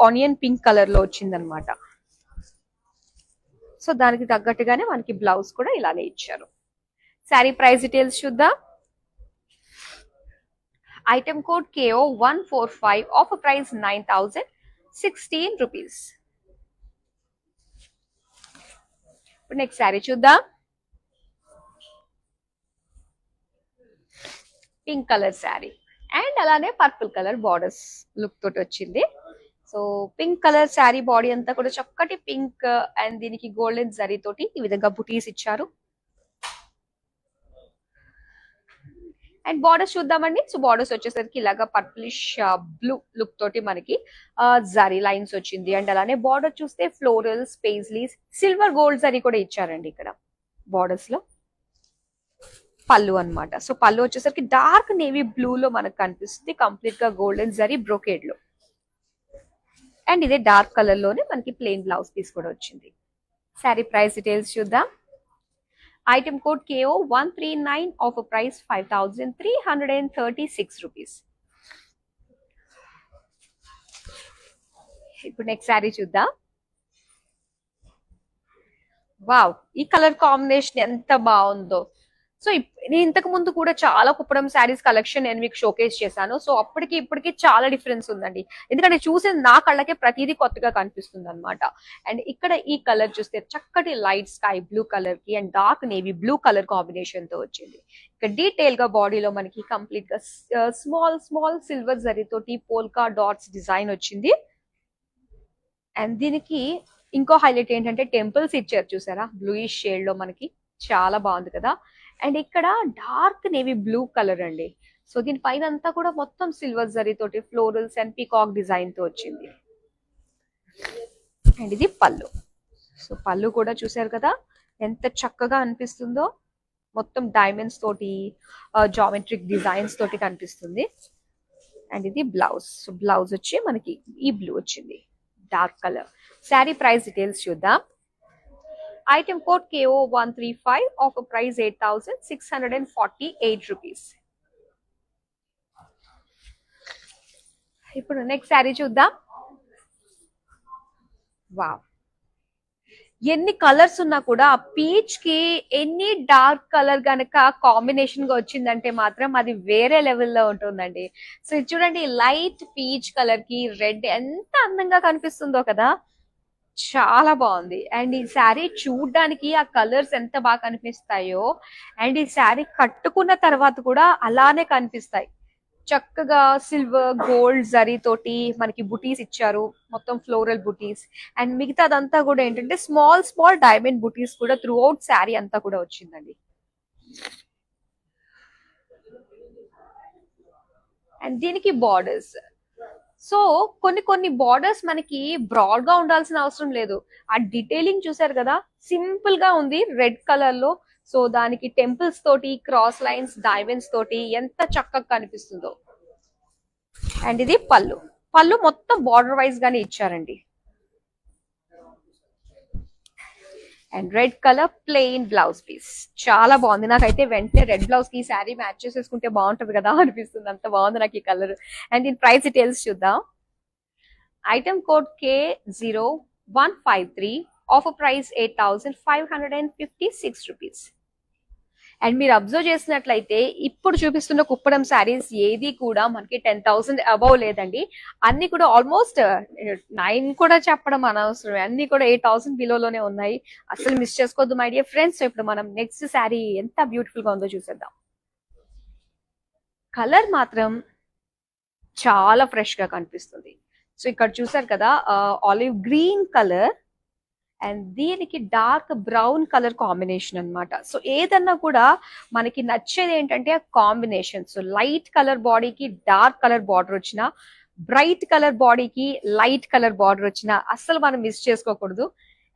ఆనియన్ పింక్ కలర్ లో వచ్చింది అనమాట. సో దానికి తగ్గట్టుగానే మనకి బ్లౌజ్ కూడా ఇలానే ఇచ్చారు. శారీ ప్రైస్ డీటెయిల్స్ చూద్దాం. Item code KO 145, offer price 9016 rupees. ఇప్పుడు నెక్స్ట్ శారీ చూద్దాం. పింక్ కలర్ శారీ అండ్ అలానే పర్పుల్ కలర్ బార్డర్స్ లుక్ తోటి వచ్చింది. So pink colour sari body అంతా కూడా చక్కటి పింక్ అండ్ దీనికి గోల్డెన్ జరీ తోటి ఈ విధంగా బుటీస్ ఇచ్చారు. అండ్ బార్డర్స్ చూద్దామండి. సో బార్డర్స్ వచ్చేసరికి ఇలాగా పర్పులిష్ బ్లూ లుక్ తోటి మనకి జరీ లైన్స్ వచ్చింది. అండ్ అలానే బార్డర్ చూస్తే florals paisleys silver gold zari కూడా ఇచ్చారండి ఇక్కడ బార్డర్స్ లో. పళ్ళు అన్నమాట. సో పళ్ళు వచ్చేసరికి డార్క్ నేవీ బ్లూ లో మనకు కనిపిస్తుంది, కంప్లీట్ గా గోల్డెన్ జరీ బ్రోకేడ్ లో. అండ్ ఇదే డార్క్ కలర్ లోనే మనకి ప్లెయిన్ బ్లౌజ్ పీస్ కూడా వచ్చింది. శారీ ప్రైస్ డీటెయిల్స్ చూద్దాం. Item code KO 139, offer price 5336 rupees. ఇప్పుడు నెక్స్ట్ శారీ చూద్దాం. వావ్, ఈ కలర్ కాంబినేషన్ ఎంత బాగుందో. సో నేను ఇంతకు ముందు కూడా చాలా కుప్పడం శారీస్ కలెక్షన్ నేను మీకు షోకేస్ చేశాను. సో అప్పటికి ఇప్పటికి చాలా డిఫరెన్స్ ఉందండి, ఎందుకంటే చూసే నా కళ్ళకే ప్రతిదీ కొత్తగా కనిపిస్తుంది అనమాట. అండ్ ఇక్కడ ఈ కలర్ చూస్తే చక్కటి లైట్ స్కై బ్లూ కలర్ కి and dark navy blue colour combination తో వచ్చింది. ఇక్కడ డీటెయిల్ గా బాడీలో మనకి కంప్లీట్ గా స్మాల్ స్మాల్ సిల్వర్ జరీ తోటి పోల్కా డాట్స్ డిజైన్ వచ్చింది. అండ్ దీనికి ఇంకో హైలైట్ ఏంటంటే టెంపుల్స్ ఇచ్చారు చూసారా, బ్లూయిష్ షేడ్ లో మనకి చాలా బాగుంది కదా. అండ్ ఇక్కడ డార్క్ నేవీ బ్లూ కలర్ అండి. సో దీని పైన అంతా కూడా మొత్తం సిల్వర్ జరీ తోటి ఫ్లోరల్స్ అండ్ పీకాక్ డిజైన్ తో వచ్చింది. అండ్ ఇది పళ్ళు. సో పళ్ళు కూడా చూసారు కదా ఎంత చక్కగా అనిపిస్తుందో, మొత్తం డైమండ్స్ తోటి జామెట్రిక్ డిజైన్స్ తోటి కనిపిస్తుంది. అండ్ ఇది బ్లౌజ్. సో బ్లౌజ్ వచ్చి మనకి ఈ బ్లూ వచ్చింది, dark colour. Sari price details చూద్దాం. Item code KO 135, offer price 8648 rupees. ఇప్పుడు నెక్స్ట్ శారీ చూద్దాం. వావ్, ఎన్ని కలర్స్ ఉన్నా కూడా పీచ్ కి ఎన్ని డార్క్ కలర్ గనక కాంబినేషన్ గా వచ్చిందంటే మాత్రం అది వేరే లెవెల్లో ఉంటుందండి. సో ఇది చూడండి, లైట్ పీచ్ కలర్ కి రెడ్ ఎంత అందంగా కనిపిస్తుందో కదా, చాలా బాగుంది. అండ్ ఈ శారీ చూడ్డానికి ఆ కలర్స్ ఎంత బాగా కనిపిస్తాయో, అండ్ ఈ శారీ కట్టుకున్న తర్వాత కూడా అలానే కనిపిస్తాయి. చక్కగా సిల్వర్ గోల్డ్ జరీ తోటి మనకి బుటీస్ ఇచ్చారు, మొత్తం ఫ్లోరల్ బుటీస్. అండ్ మిగతాదంతా కూడా ఏంటంటే స్మాల్ స్మాల్ డైమండ్ బుటీస్ కూడా త్రూ అవుట్ శారీ అంతా కూడా వచ్చిందండి. అండ్ దీనికి బార్డర్స్, సో కొన్ని కొన్ని బార్డర్స్ మనకి బ్రాడ్ గా ఉండాల్సిన అవసరం లేదు. ఆ డీటెయిలింగ్ చూసారు కదా, సింపుల్ గా ఉంది రెడ్ కలర్ లో. సో దానికి టెంపుల్స్ తోటి, క్రాస్ లైన్స్, డైమండ్స్ తోటి ఎంత చక్కగా కనిపిస్తుందో. అండ్ ఇది పళ్ళు, పళ్ళు మొత్తం బార్డర్ వైజ్ గానే ఇచ్చారండి. And red colour plain blouse piece, చాలా బాగుంది. నాకైతే వెంటనే రెడ్ బ్లౌజ్ కి శారీ మ్యాచ్ చేసేసుకుంటే బాగుంటది కదా అనిపిస్తుంది, అంత బాగుంది నాకు ఈ కలర్. అండ్ దీని ప్రైస్ డీటెయిల్స్ చూద్దాం. Item code K0153, offer price 8,556 rupees. And మీరు అబ్జర్వ్ చేసినట్లయితే ఇప్పుడు చూపిస్తున్న కుప్పడం శారీస్ ఏది కూడా మనకి 10,000 అబౌవ్ లేదండి. అన్ని కూడా ఆల్మోస్ట్ 9 కూడా చెప్పడం అనవసరం, అన్ని కూడా 8,000 బిలోలోనే ఉన్నాయి. అసలు మిస్ చేసుకోవద్దు మై డియర్ ఫ్రెండ్స్. ఇప్పుడు మనం నెక్స్ట్ శారీ ఎంత బ్యూటిఫుల్ గా ఉందో చూసేద్దాం. కలర్ మాత్రం చాలా ఫ్రెష్ గా కనిపిస్తుంది. సో ఇక్కడ చూసారు కదా, ఆలివ్ గ్రీన్ కలర్ అండ్ దీనికి డార్క్ బ్రౌన్ కలర్ కాంబినేషన్ అన్నమాట. సో ఏదన్నా కూడా మనకి నచ్చేది ఏంటంటే ఆ కాంబినేషన్. సో లైట్ కలర్ బాడీకి డార్క్ కలర్ బార్డర్ వచ్చిన, బ్రైట్ కలర్ బాడీకి లైట్ కలర్ బార్డర్ వచ్చిన అస్సలు మనం మిస్ చేసుకోకూడదు.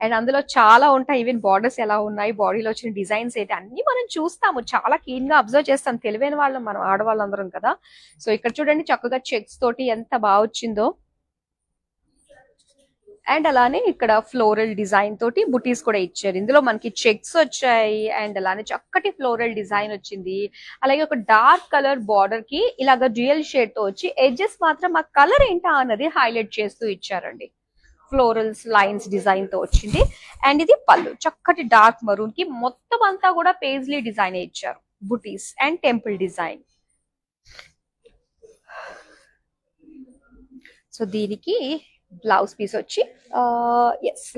అండ్ అందులో చాలా ఉంటాయి, ఈవెన్ బార్డర్స్ ఎలా ఉన్నాయి, బాడీలో వచ్చిన డిజైన్స్ ఏంటి అన్ని మనం చూస్తాము, చాలా క్లీన్ గా అబ్జర్వ్ చేస్తాం. తెలివైన వాళ్ళం మనం, ఆడవాళ్ళందరం కదా. సో ఇక్కడ చూడండి చక్కగా చెక్స్ తోటి ఎంత బాగా వచ్చిందో. అండ్ అలానే ఇక్కడ ఫ్లోరల్ డిజైన్ తోటి బుటీస్ కూడా ఇచ్చారు. ఇందులో మనకి చెక్స్ వచ్చాయి, అండ్ అలానే చక్కటి ఫ్లోరల్ డిజైన్ వచ్చింది. అలాగే ఒక డార్క్ కలర్ బార్డర్ కి ఇలాగ డ్యూయల్ షేడ్ తో వచ్చి ఎడ్జెస్ మాత్రం ఆ కలర్ ఏంటా అన్నది హైలైట్ చేస్తూ ఇచ్చారండి. ఫ్లోరల్స్ లైన్స్ డిజైన్ తో వచ్చింది. అండ్ ఇది పళ్ళు, చక్కటి డార్క్ మరూన్ కి మొత్తం అంతా కూడా పేజ్లీ డిజైన్ ఇచ్చారు, బుటీస్ అండ్ టెంపుల్ డిజైన్. సో దీనికి బ్లౌజ్ పీస్ వచ్చి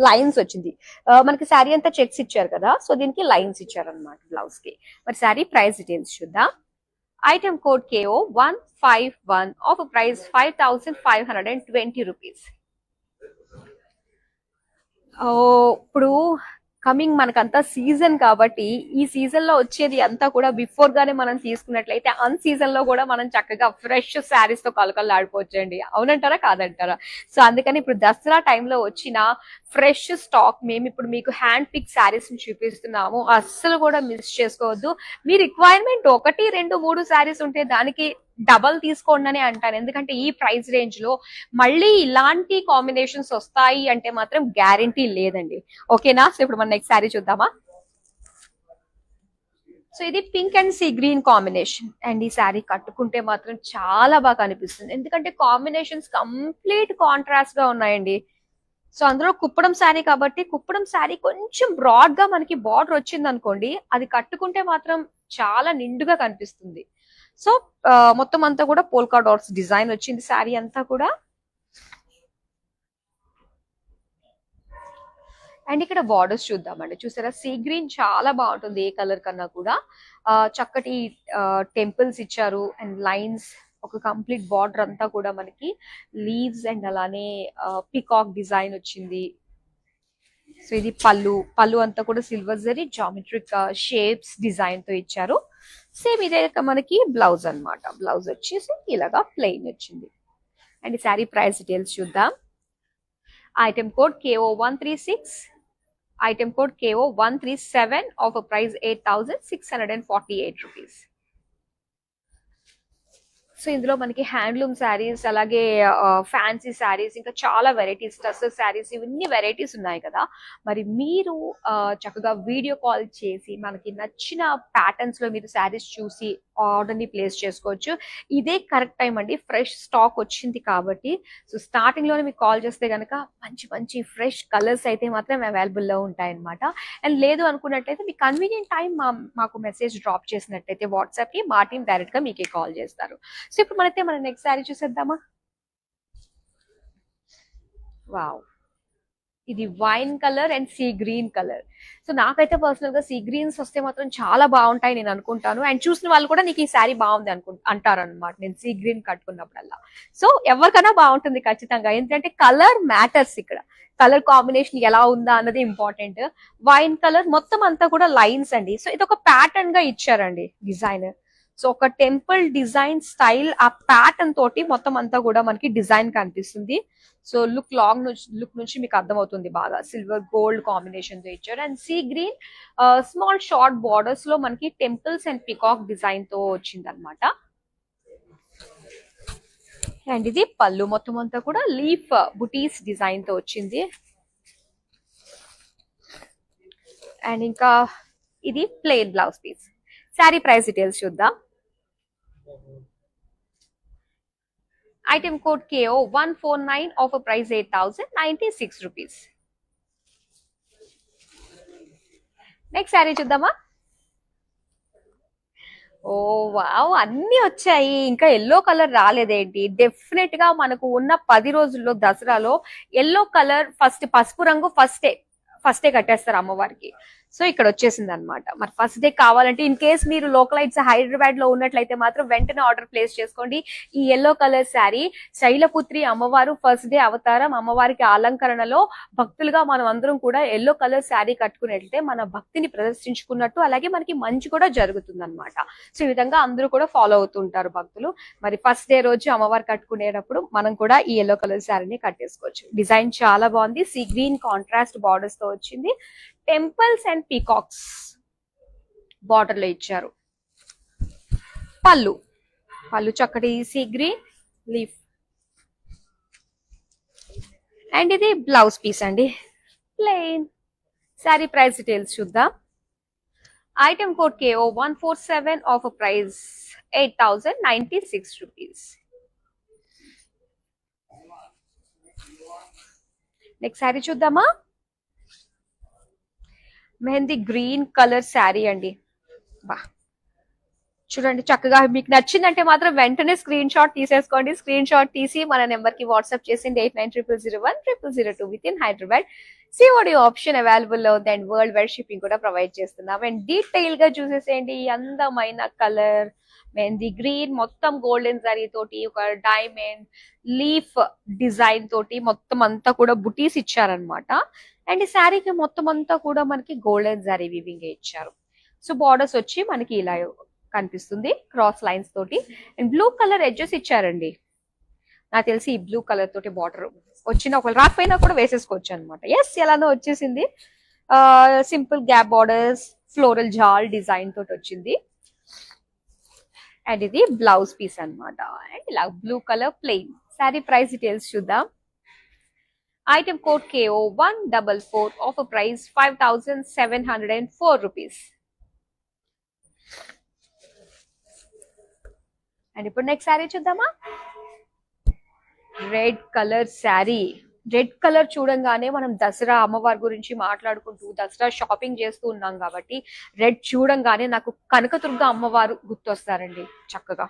లైన్స్ వచ్చింది. మనకి శారీ అంతా చెక్స్ ఇచ్చారు కదా, సో దీనికి లైన్స్ ఇచ్చారు అనమాట బ్లౌజ్ కి. మరి శారీ ప్రైస్ డీటెయిల్స్ చూద్దాం. Item code KO151, offer price 5,520 rupees. ఇప్పుడు కమింగ్ మనకంతా సీజన్ కాబట్టి ఈ సీజన్ లో వచ్చేది అంతా కూడా బిఫోర్ గానే మనం తీసుకున్నట్లయితే అన్ సీజన్ లో కూడా మనం చక్కగా ఫ్రెష్ శారీస్ తో కలకలాడిపోవచ్చండి. అవునంటారా కాదంటారా? సో అందుకని ఇప్పుడు దసరా టైంలో వచ్చిన ఫ్రెష్ స్టాక్ మేము ఇప్పుడు మీకు హ్యాండ్ పిక్ శారీస్ ని చూపిస్తున్నాము, అస్సలు కూడా మిస్ చేసుకోవద్దు. మీ రిక్వైర్మెంట్ 1, 2, 3 శారీస్ ఉంటే దానికి డబల్ తీసుకోండి అని అంటాను. ఎందుకంటే ఈ ప్రైస్ రేంజ్ లో మళ్ళీ ఇలాంటి కాంబినేషన్స్ వస్తాయి అంటే మాత్రం గ్యారంటీ లేదండి. ఓకేనా? సో ఇప్పుడు మనం నెక్స్ట్ శారీ చూద్దామా. సో ఇది pink and sea green combination. And ఈ శారీ కట్టుకుంటే మాత్రం చాలా బాగా అనిపిస్తుంది, ఎందుకంటే కాంబినేషన్స్ కంప్లీట్ కాంట్రాస్ట్ గా ఉన్నాయండి. సో అందులో కుప్పడం శారీ కాబట్టి, కుప్పడం శారీ కొంచెం బ్రాడ్ గా మనకి బార్డర్ వచ్చింది అనుకోండి, అది కట్టుకుంటే మాత్రం చాలా నిండుగా కనిపిస్తుంది. సో మొత్తం అంతా కూడా పోల్కా డాట్స్ డిజైన్ వచ్చింది శారీ అంతా కూడా. అండ్ ఇక్కడ బార్డర్స్ చూద్దామండి. చూసారా, సీ గ్రీన్ చాలా బాగుంటుంది ఏ కలర్ కన్నా కూడా. చక్కటి టెంపుల్స్ ఇచ్చారు అండ్ లైన్స్, ఒక కంప్లీట్ బార్డర్ అంతా కూడా మనకి లీవ్స్ అండ్ అలానే పికాక్ డిజైన్ వచ్చింది. సో ఇది పళ్ళు, పళ్ళు అంతా కూడా silver zari geometric shapes design తో ఇచ్చారు. సేమ్ ఇదే మనకి బ్లౌజ్ అన్నమాట. బ్లౌజ్ వచ్చేసి ఇలాగా ప్లెయిన్ వచ్చింది. అండ్ ఈ శారీ ప్రైస్ డీటెయిల్స్ చూద్దాం. Item code KO136, item code KO137, offer price 8,648 rupees. So ఇందులో మనకి హ్యాండ్లూమ్ శారీస్, అలాగే ఫ్యాన్సీ శారీస్, ఇంకా చాలా వెరైటీస్, టస్సర్ శారీస్, ఇవన్నీ వెరైటీస్ ఉన్నాయి కదా. మరి మీరు చక్కగా వీడియో కాల్ చేసి మనకి నచ్చిన ప్యాటర్న్స్ లో మీరు శారీస్ చూసి ఆర్డర్ ని ప్లేస్ చేసుకోవచ్చు. ఇదే కరెక్ట్ టైం అండి, ఫ్రెష్ స్టాక్ వచ్చింది కాబట్టి. సో స్టార్టింగ్ లోనే మీకు కాల్ చేస్తే కనుక మంచి మంచి ఫ్రెష్ కలర్స్ అయితే మాత్రం అవైలబుల్ లో ఉంటాయి అనమాట. అండ్ లేదు అనుకున్నట్లయితే మీ కన్వీనియంట్ టైం మాకు మెసేజ్ డ్రాప్ చేసినట్టయితే వాట్సాప్ కి మా టీం డైరెక్ట్ గా మీకే కాల్ చేస్తారు. సో ఇప్పుడు మన నెక్స్ట్ శారీ చూసేద్దామా. వావ్, ఇది wine colour and sea green colour. So నాకైతే పర్సనల్ గా సీ గ్రీన్స్ వస్తే మాత్రం చాలా బాగుంటాయి నేను అనుకుంటాను. అండ్ చూసిన వాళ్ళు కూడా నీకు ఈ శారీ బాగుంది అంటారు అనమాట నేను సీ గ్రీన్ కట్టుకున్నప్పుడల్లా. సో ఎవరికైనా బాగుంటుంది ఖచ్చితంగా, ఎందుకంటే కలర్ మ్యాటర్స్ ఇక్కడ. కలర్ కాంబినేషన్ ఎలా ఉందా అన్నది ఇంపార్టెంట్. వైన్ కలర్ మొత్తం అంతా కూడా లైన్స్ అండి. సో ఇది ఒక ప్యాటర్న్ గా ఇచ్చారండి డిజైన్. సో ఒక టెంపుల్ డిజైన్ స్టైల్ ఆ ప్యాటర్న్ తోటి మొత్తం అంతా కూడా మనకి డిజైన్ కనిపిస్తుంది. సో లుక్ నుంచి మీకు అర్థమవుతుంది బాగా సిల్వర్ గోల్డ్ కాంబినేషన్ తో ఇచ్చారు. And sea green small short borders లో మనకి టెంపుల్స్ అండ్ పికాక్ డిజైన్ తో వచ్చింది అనమాట. అండ్ ఇది పళ్ళు మొత్తం అంతా కూడా లీఫ్ బుటీస్ డిజైన్ తో వచ్చింది. అండ్ ఇంకా ఇది plain blouse piece. Sari price details చూద్దాం. Item code KO 149, offer price 8,096 rupees. Next sari చూద్దామా. ఓ వావ్, అన్ని వచ్చాయి, ఇంకా ఎల్లో కలర్ రాలేదేంటి? డెఫినెట్ గా మనకు ఉన్న 10 రోజుల్లో దసరాలో ఎల్లో కలర్ ఫస్ట్, పసుపు రంగు ఫస్టే కట్టేస్తారు అమ్మవారికి. సో ఇక్కడ వచ్చేసింది అనమాట. మరి ఫస్ట్ డే కావాలంటే ఇన్ కేస్ మీరు లోకలైట్స్ హైదరాబాద్ లో ఉన్నట్లయితే మాత్రం వెంటనే ఆర్డర్ ప్లేస్ చేసుకోండి. ఈ ఎల్లో కలర్ శారీ శైలపుత్రి అమ్మవారు ఫస్ట్ డే అవతారం, అమ్మవారికి అలంకరణలో భక్తులుగా మనం అందరం కూడా ఎల్లో కలర్ శారీ కట్టుకున్నట్లయితే మన భక్తిని ప్రదర్శించుకున్నట్టు, అలాగే మనకి మంచి కూడా జరుగుతుంది అనమాట. సో ఈ విధంగా అందరూ కూడా ఫాలో అవుతుంటారు భక్తులు. మరి ఫస్ట్ డే రోజు అమ్మవారు కట్టుకునేటప్పుడు మనం కూడా ఈ ఎల్లో కలర్ శారీని కట్టేసుకోవచ్చు. డిజైన్ చాలా బాగుంది, సీ గ్రీన్ కాంట్రాస్ట్ బార్డర్స్ తో వచ్చింది. టెంపుల్స్ అండ్ పీకాక్స్ బార్డర్ లో ఇచ్చారు. పళ్ళు చక్కటి సీ గ్రీన్ లీఫ్. అండ్ ఇది బ్లౌజ్ పీస్ అండి, ప్లెయిన్. శారీ ప్రైస్ డీటెయిల్స్ చూద్దాం. Item code KO 147, offer price 8,096 rupees. Next sari చూద్దామా. మెహందీ గ్రీన్ కలర్ శారీ అండి. బా చూడండి, చక్కగా మీకు నచ్చిందంటే మాత్రం వెంటనే స్క్రీన్ షాట్ తీసేసుకోండి. స్క్రీన్ షాట్ తీసి మన నెంబర్ కి వాట్సాప్ చేసింది 8900010002 with in Hyderabad. COD option available లో ఉంది. అండ్ వరల్డ్ వైడ్ షిప్పింగ్ కూడా ప్రొవైడ్ చేస్తున్నాం. అండ్ డీటెయిల్ గా చూసేసేయండి ఈ అందమైన కలర్ మెహందీ గ్రీన్, మొత్తం గోల్డెన్ జరీ తోటి ఒక డైమండ్ లీఫ్ డిజైన్ తోటి మొత్తం అంతా కూడా బుటీస్ ఇచ్చారనమాట. అండ్ ఈ శారీకి మొత్తం అంతా కూడా మనకి గోల్డెన్ జరీ వివింగ్ ఇచ్చారు. సో బార్డర్స్ వచ్చి మనకి ఇలా కనిపిస్తుంది క్రాస్ లైన్స్ తోటి. అండ్ బ్లూ కలర్ ఎడ్జెస్ ఇచ్చారండి. నాకు తెలిసి ఈ బ్లూ కలర్ తోటి బార్డర్ వచ్చిన ఒకళ్ళు రాకపోయినా కూడా వేసేసుకోవచ్చు అనమాట. ఎస్, ఎలానో వచ్చేసింది. Simple gap borders, floral jaal design తోటి వచ్చింది. అండ్ ఇది బ్లౌజ్ పీస్ అనమాట. అండ్ ఇలా blue colour plain. Sari price details చూద్దాం. Item code KO 144, offer price 5,704 rupees. And ఇప్పుడు నెక్స్ట్ శారీ చూద్దామా. Red colour sari. Red colour చూడంగానే మనం దసరా అమ్మవారి గురించి మాట్లాడుకుంటూ దసరా షాపింగ్ చేస్తూ ఉన్నాం కాబట్టి రెడ్ చూడంగానే నాకు కనకదుర్గ అమ్మవారు గుర్తొస్తారండి. చక్కగా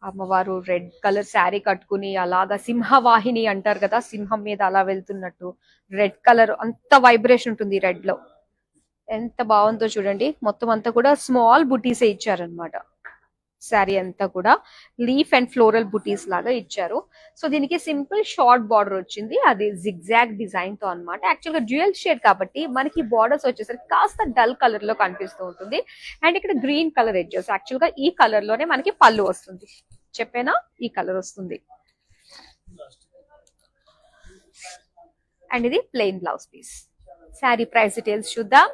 అమ్మవారు రెడ్ కలర్ శారీ కట్టుకుని అలాగా సింహవాహిని అంటారు కదా, సింహం మీద అలా వెళ్తున్నట్టు రెడ్ కలర్ అంత వైబ్రేషన్ ఉంటుంది రెడ్ లో. ఎంత బాగుందో చూడండి. మొత్తం అంతా కూడా స్మాల్ బుటీసే ఇచ్చారనమాట. శారీ అంతా కూడా లీఫ్ అండ్ ఫ్లోరల్ బుటీస్ లాగా ఇచ్చారు. సో దీనికి సింపుల్ షార్ట్ బార్డర్ వచ్చింది, అది జిగ్జాగ్ డిజైన్ తో అనమాట. యాక్చువల్ గా డ్యూయల్ షేడ్ కాబట్టి మనకి బార్డర్స్ వచ్చేసరికి కాస్త డల్ కలర్ లో కనిపిస్తూ ఉంటుంది. అండ్ ఇక్కడ గ్రీన్ కలర్ ఎడ్జెస్, యాక్చువల్ గా ఈ కలర్ లోనే మనకి పళ్ళు వస్తుంది. చెప్పేనా, ఈ కలర్ వస్తుంది. అండ్ ఇది plain blouse piece. Sari price details చూద్దాం.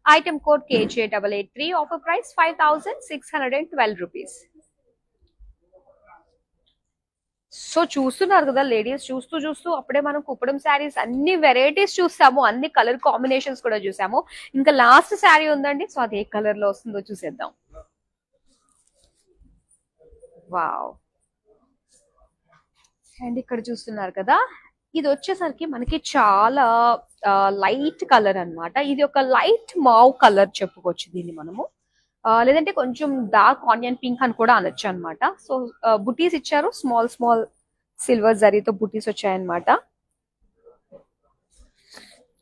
Item code KJ883, offer price 5,612 rupees. So చూస్తున్నారు కదా లేడీస్, చూస్తూ అప్పుడే మనం కుప్పడం శారీస్ అన్ని వెరైటీస్ చూసాము, అన్ని కలర్ కాంబినేషన్స్ కూడా చూసాము. ఇంకా లాస్ట్ శారీ ఉందండి. సో అది ఏ కలర్ లో వస్తుందో చూసేద్దాం. వావ్. అండ్ ఇక్కడ చూస్తున్నారు కదా, ఇది వచ్చేసరికి మనకి చాలా లైట్ కలర్ అన్నమాట. ఇది ఒక లైట్ మావ్ కలర్ చెప్పుకోవచ్చు దీన్ని మనము. లేదంటే కొంచెం డార్క్ ఆనియన్ పింక్ అని కూడా అనొచ్చు అనమాట. సో బుటీస్ ఇచ్చారు, స్మాల్ స్మాల్ సిల్వర్ జరీతో బుటీస్ వచ్చాయన్నమాట.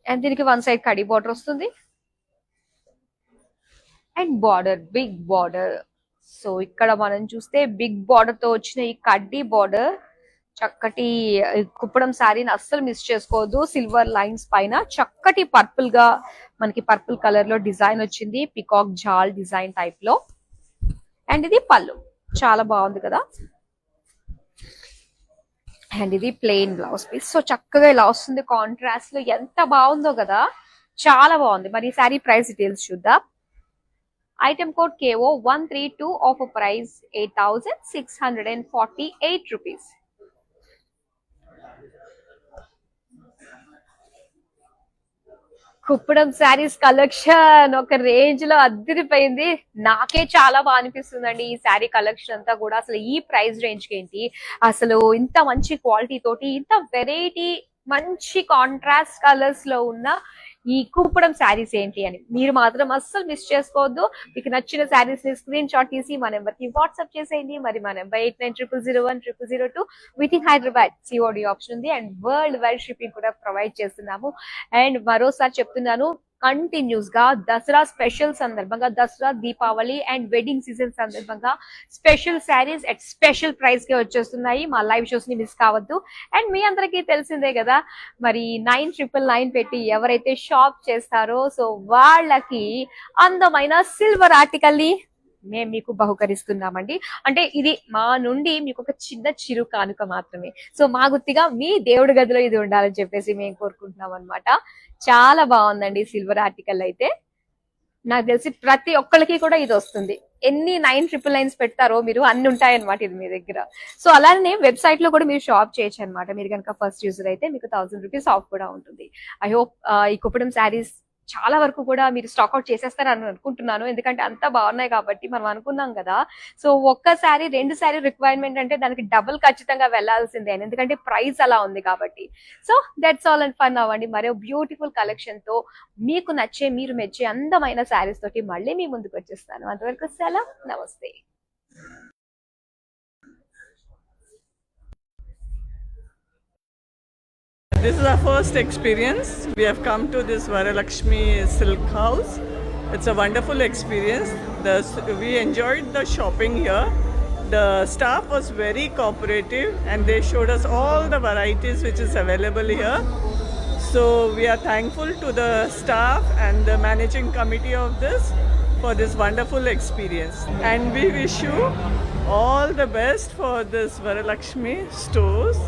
అండ్ దీనికి వన్ సైడ్ కడి బార్డర్ వస్తుంది and border big border. So ఇక్కడ మనం చూస్తే బిగ్ బార్డర్ తో వచ్చిన ఈ కడ్డీ బార్డర్ చక్కటి కుప్పడం శారీని అస్సలు మిస్ చేసుకోవద్దు. సిల్వర్ లైన్స్ పైన చక్కటి పర్పుల్ గా మనకి పర్పుల్ కలర్ లో డిజైన్ వచ్చింది, పికాక్ జాల్ డిజైన్ టైప్ లో. అండ్ ఇది పళ్ళు, చాలా బాగుంది కదా. అండ్ ఇది ప్లెయిన్ బ్లౌజ్ పీస్. సో చక్కగా ఇలా వస్తుంది కాంట్రాస్ట్ లో, ఎంత బాగుందో కదా, చాలా బాగుంది. మరి ఈ శారీ ప్రైస్ డీటెయిల్స్ చూద్దాం. Item code KO 132, offer price 8648 rupees. Kuppadam saris collection ఒక రేంజ్ లో అద్దరిపోయింది. నాకే చాలా బాగా అనిపిస్తుందండి ఈ శారీ కలెక్షన్ అంతా కూడా. అసలు ఈ ప్రైస్ రేంజ్ కి ఏంటి, అసలు ఇంత మంచి క్వాలిటీ తోటి ఇంత వెరైటీ మంచి కాంట్రాస్ట్ కలర్స్ లో ఉన్న ఈ కుప్పడం శారీస్ ఏంటి అని మీరు మాత్రం అస్సలు మిస్ చేసుకోవద్దు. మీకు నచ్చిన శారీస్ ని స్క్రీన్ షాట్ తీసి మా నెంబర్ కి వాట్సాప్ చేసేయండి. మరి మా number 8900010002 with in Hyderabad COD option ఉంది అండ్ వరల్డ్ వైడ్ షిప్పింగ్ కూడా ప్రొవైడ్ చేస్తున్నాము. అండ్ మరోసారి చెప్తున్నాను, కంటిన్యూస్ గా దసరా స్పెషల్ సందర్భంగా, Dasara Deepavali and wedding season సందర్భంగా special saris at special price కి వచ్చేస్తున్నాయి. మా లైవ్ షోస్ ని మిస్ కావద్దు. అండ్ మీ అందరికీ తెలిసిందే కదా, మరి 9999 పెట్టి ఎవరైతే షాప్ చేస్తారో సో వాళ్ళకి అందమైన సిల్వర్ ఆర్టికల్ ని మేము మీకు బహుకరిస్తున్నామండి. అంటే ఇది మా నుండి మీకు ఒక చిన్న చిరు కానుక మాత్రమే. సో మా గుర్తిగా మీ దేవుడి గదిలో ఇది ఉండాలని చెప్పేసి మేము కోరుకుంటున్నాం అనమాట. చాలా బాగుందండి సిల్వర్ ఆర్టికల్ అయితే. నాకు తెలిసి ప్రతి ఒక్కరికి కూడా ఇది వస్తుంది. ఎన్ని 9999 పెడతారో మీరు అన్ని ఉంటాయన్నమాట ఇది మీ దగ్గర. సో అలానే వెబ్సైట్ లో కూడా మీరు షాప్ చేయొచ్చు అనమాట. మీరు కనుక ఫస్ట్ యూజర్ అయితే మీకు 1000 రూపీస్ ఆఫ్ కూడా ఉంటుంది. ఐ హోప్ ఈ కుప్పడం శారీస్ చాలా వరకు కూడా మీరు స్టాక్అవుట్ చేసేస్తారని అనుకుంటున్నాను. ఎందుకంటే అంత బాగున్నాయి కాబట్టి మనం అనుకున్నాం కదా. సో ఒక్క శారీ 2 శారీ రిక్వైర్మెంట్ అంటే దానికి డబుల్ ఖచ్చితంగా వెళ్లాల్సిందే, ఎందుకంటే ప్రైస్ అలా ఉంది కాబట్టి. So that's all and fun అవ్వండి. మరో బ్యూటిఫుల్ కలెక్షన్ తో మీకు నచ్చే మీరు మెచ్చే అందమైన శారీస్ తోటి మళ్ళీ మీ ముందుకు వచ్చేస్తాను. అంతవరకు సెలవు, నమస్తే. This is our first experience. We have come to this Varalakshmi Silk House. It's a wonderful experience. We enjoyed the shopping here. The staff was very cooperative and they showed us all the varieties which is available here. So we are thankful to the staff and the managing committee of this for this wonderful experience. And we wish you all the best for this Varalakshmi stores.